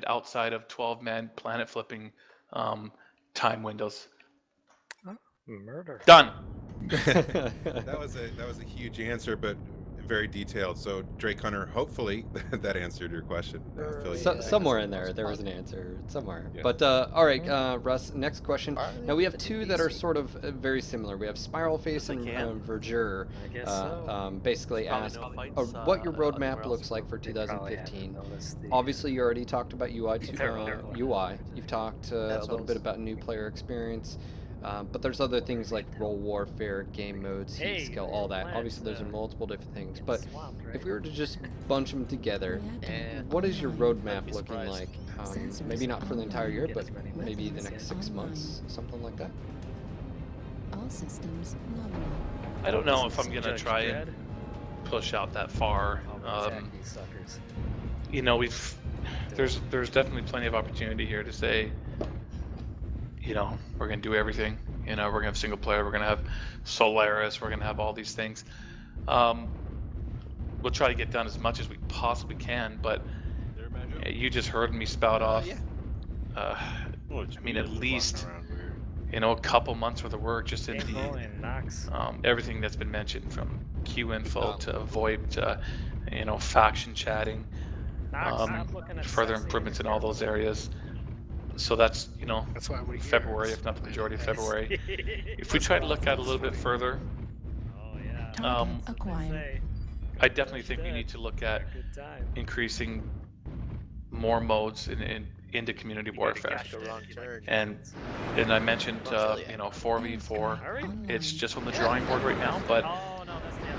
outside of 12-man planet flipping time windows. Murder. Done. That was a huge answer, but very detailed. So Drake Hunter, hopefully that answered your question. Somewhere in there was an answer somewhere. Yeah. But all right, Russ. Next question. Now we have two that are sort of very similar. We have Spiral Face and Verdure. Basically ask what your roadmap looks like for 2015. Obviously, you already talked about UI. You've talked a little bit about new player experience. But there's other things like role warfare, game modes, heat skill, all that. Obviously, those are multiple different things. But if we were to just bunch them together, what is your roadmap looking like? Maybe not for the entire year, but maybe the next 6 months, something like that. All systems I don't know if I'm gonna try and push out that far. You know, there's definitely plenty of opportunity here to say, you know, we're going to do everything. You know, we're going to have single player, we're going to have Solaris, we're going to have all these things. We'll try to get done as much as we possibly can, but you just heard me spout off, I mean, at least, you know, a couple months worth of work just in the, everything that's been mentioned, from Q info to VoIP to, you know, faction chatting, further improvements in all those areas. So that's, you know, February, if not the majority of February. If we try to look at it a little bit further, I definitely think we need to look at increasing more modes into community warfare. And I mentioned, you know, 4v4. It's just on the drawing board right now, but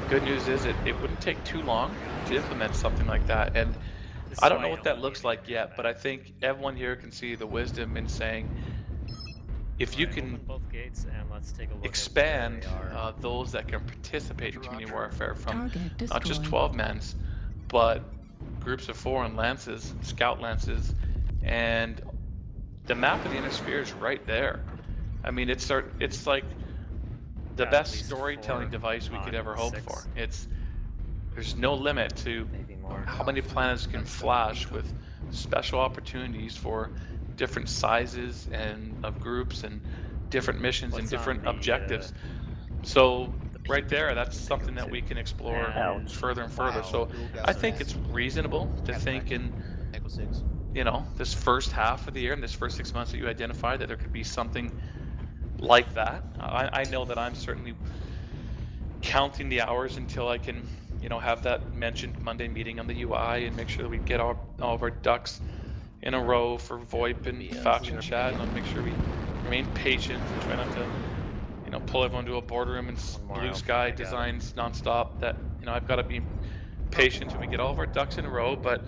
good news is it wouldn't take too long to implement something like that. And I don't know what that looks like yet, but I think everyone here can see the wisdom in saying, if you can expand those that can participate in community warfare from not just 12-mans, but groups of 4 and lances, scout lances, and the map of the inner sphere is right there. I mean, it's like the best storytelling device we could ever hope for. There's no limit to how many planets can flash with special opportunities for different sizes and of groups and different missions and different objectives. So right there, that's something that we can explore further and further. So I think it's reasonable to think in, you know, this first half of the year and this first 6 months that you identified, that there could be something like that. I know that I'm certainly counting the hours until I can, you know, have that mentioned Monday meeting on the UI and make sure that we get all of our ducks in a row for VoIP and faction chat, and I'll make sure we remain patient and try not to, you know, pull everyone to a boardroom and blue sky designs nonstop. That, you know, I've got to be patient till we get all of our ducks in a row. But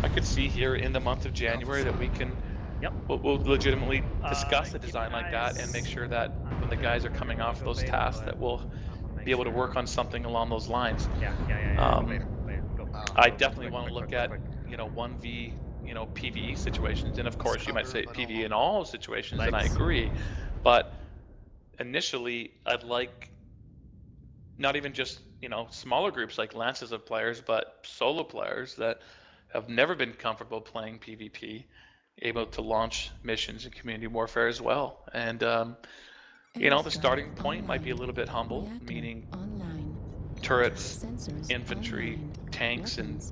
I could see here in the month of January that we can, we'll legitimately discuss a design like that and make sure that when the guys are coming off those tasks, that we'll be able to work on something along those lines. I definitely want to look at, you know, 1v, you know, PvE situations, and of course you might say PvE in all situations, and I agree, but initially I'd like not even just, you know, smaller groups like lances of players, but solo players that have never been comfortable playing PvP, able to launch missions in community warfare as well. And you know, the starting point might be a little bit humble, meaning turrets, infantry, tanks, and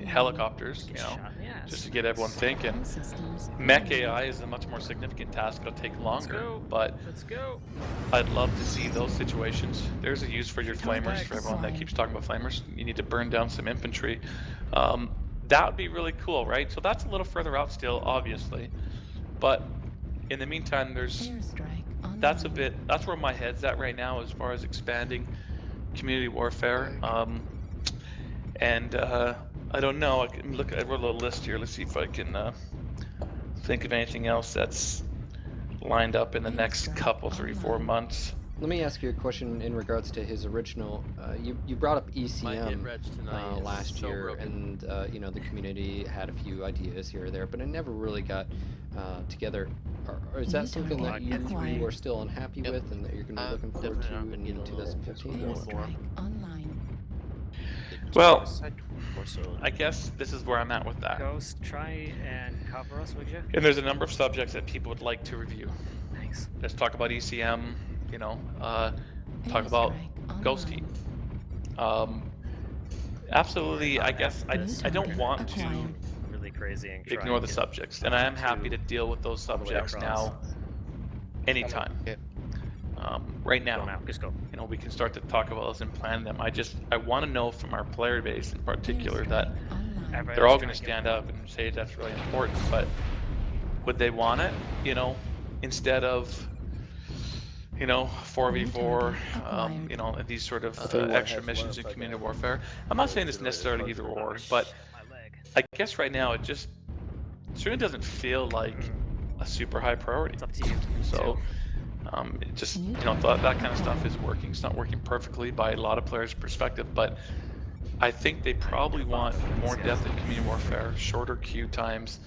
helicopters, you know, just to get everyone thinking. Mech AI is a much more significant task. It'll take longer, but I'd love to see those situations. There's a use for your flamers, for everyone that keeps talking about flamers. You need to burn down some infantry. That would be really cool, right? So that's a little further out still, obviously, but in the meantime, that's where my head's at right now as far as expanding community warfare. I don't know, I wrote a little list here. Let's see if I can think of anything else that's lined up in the next couple, 3-4 months. Let me ask you a question in regards to his original. You brought up ECM last year, and you know, the community had a few ideas here or there, but it never really got together. Is that something that you are still unhappy with, and that you're going to be looking forward to in 2015? Well, I guess this is where I'm at with that. Ghost, try and cover us, would you? And there's a number of subjects that people would like to review. Thanks. Let's talk about ECM, you know, talk about Ghost Heat. Absolutely, I guess I don't want to Really crazy and ignore the subjects, and I am happy to deal with those subjects now, anytime. Right now, just go. you know, we can start to talk about those and plan them. I want to know from our player base in particular that they're all going to stand up and say that's really important, but would they want it, you know, instead of, you know, 4v4, you know, these sort of extra missions in community warfare? I'm not saying it's necessarily either or, but I guess right now it just certainly doesn't feel like a super high priority. It's up to you. So, it just, you know, that kind of stuff is working. It's not working perfectly by a lot of players' perspective, but I think they probably want more depth in community warfare, shorter queue times,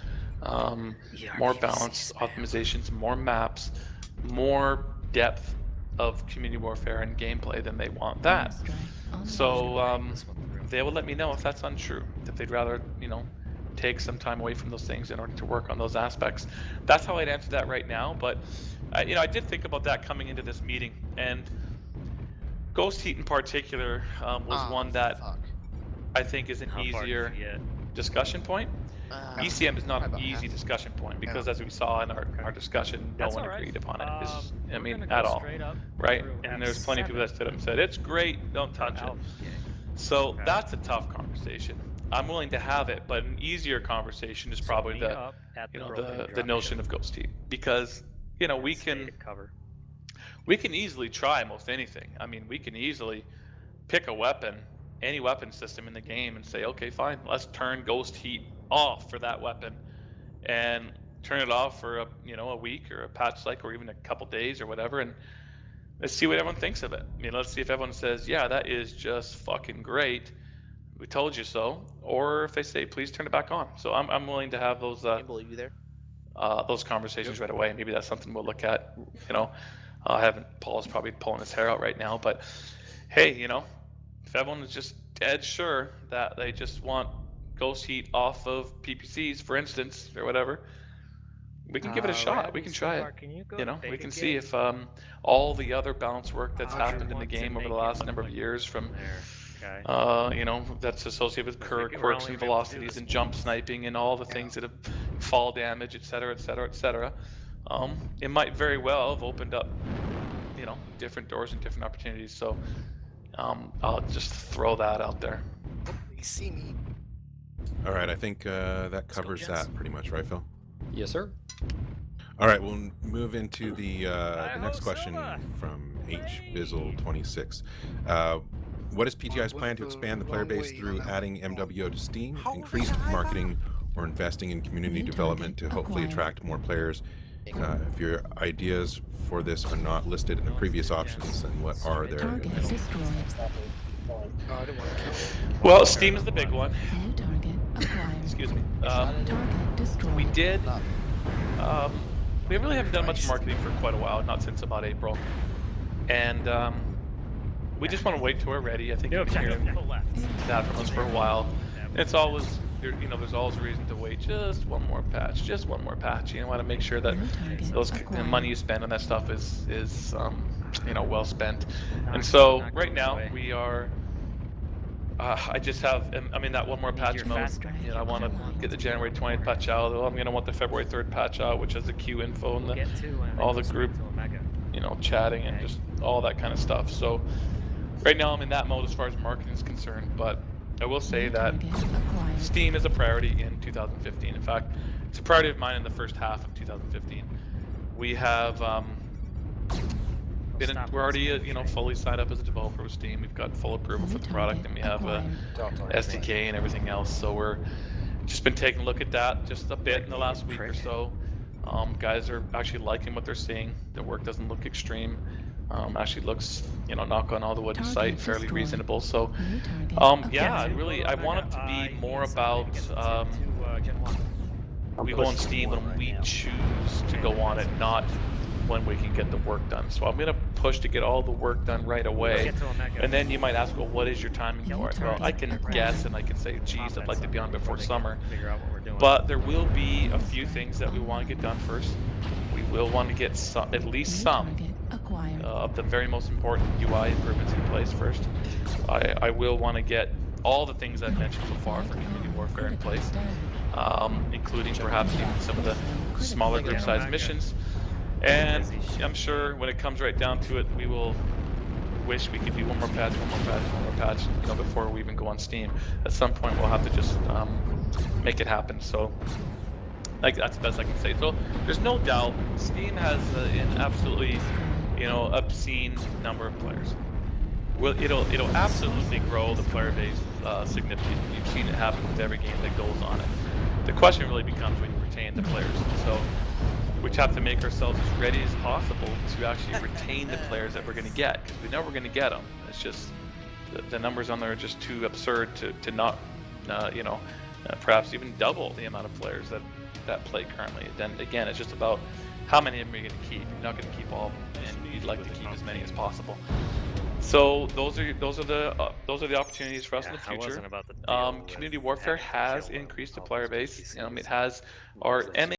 more balanced optimizations, more maps, more depth of community warfare and gameplay than they want that. So they will let me know if that's untrue, if they'd rather, you know, take some time away from those things in order to work on those aspects. That's how I'd answer that right now, but you know, I did think about that coming into this meeting, and Ghost Heat in particular was one that I think is an easier discussion point. ECM is not an easy discussion point because, as we saw in our discussion, no one agreed upon it. I mean, at all, right? And there's plenty of people that stood up and said, it's great, don't touch it. So that's a tough conversation. I'm willing to have it, but an easier conversation is probably the, you know, the notion of Ghost Heat, because, you know, we can easily try most anything. I mean, we can easily pick a weapon, any weapon system in the game, and say, okay, fine, let's turn Ghost Heat off for that weapon, and turn it off for a week or a patch cycle or even a couple days or whatever, and let's see what everyone thinks of it. You know, let's see if everyone says, yeah, that is just fucking great, we told you so, or if they say, please turn it back on. So I'm willing to have those those conversations right away. Maybe that's something we'll look at. You know, Paul's probably pulling his hair out right now, but hey, you know, if everyone is just dead sure that they just want Ghost Heat off of PPCs, for instance, or whatever, we can give it a shot. We can try it. You know, we can see if all the other balance work that's happened in the game over the last number of years, from you know, that's associated with quirks and velocities and jump sniping and all the things that have fall damage, etc., etc., etc. It might very well have opened up, you know, different doors and different opportunities. So I'll just throw that out there. You see me. All right, I think that covers that pretty much, right, Phil? Yes, sir. All right, we'll move into the next question from HBizzle26. What is PGI's plan to expand the player base through adding MWO to Steam, increased marketing, or investing in community development to hopefully attract more players? If your ideas for this are not listed in the previous options, then what are there? Well, Steam is the big one. Excuse me. We did. We really haven't done much marketing for quite a while, not since about April, and we just want to wait till we're ready. I think you've been hearing that from us for a while. It's always, you know, there's always a reason to wait just one more patch, just one more patch. You want to make sure that the money you spend on that stuff is you know, well spent. And so right now we are. I just have, I'm in that one more patch mode. You know, I want to get the January 20th patch out. I'm going to want the February 3rd patch out, which has the queue info and all the group, you know, chatting and just all that kind of stuff. So right now I'm in that mode as far as marketing is concerned, but I will say that Steam is a priority in 2015. In fact, it's a priority of mine in the first half of 2015. We have we're already, you know, fully signed up as a developer with Steam. We've got full approval for the product, and we have a SDK and everything else. So we're just been taking a look at that just a bit in the last week or so. Guys are actually liking what they're seeing. The work doesn't look extreme. Actually looks, you know, knock on all the wood, site fairly reasonable. So yeah, I want it to be more about we go on Steam when we choose to go on it, not when we can get the work done. So I'm gonna push to get all the work done right away. And then you might ask, well, what is your timing for it? Well, I can guess and I can say, geez, I'd like to be on before summer. But there will be a few things that we want to get done first. We will want to get some, at least some of the very most important UI improvements in place first. I will want to get all the things I've mentioned so far for community warfare in place, including perhaps even some of the smaller group size missions. And I'm sure when it comes right down to it, we will wish we could do one more patch, you know, before we even go on Steam. At some point, we'll have to just make it happen. So, like, that's the best I can say. So, there's no doubt Steam has an absolutely, you know, obscene number of players. Well, it'll absolutely grow the player base significantly. You've seen it happen with every game that goes on it. The question really becomes when you retain the players. So, we have to make ourselves as ready as possible to actually retain the players that we're going to get, because we know we're going to get them. It's just the numbers on there are just too absurd to not, you know, perhaps even double the amount of players that play currently. Then again, it's just about how many of them you're going to keep. You're not going to keep all of them, and you'd like to keep as many as possible. So those are the opportunities for us in the future. Community warfare has increased the player base. It has our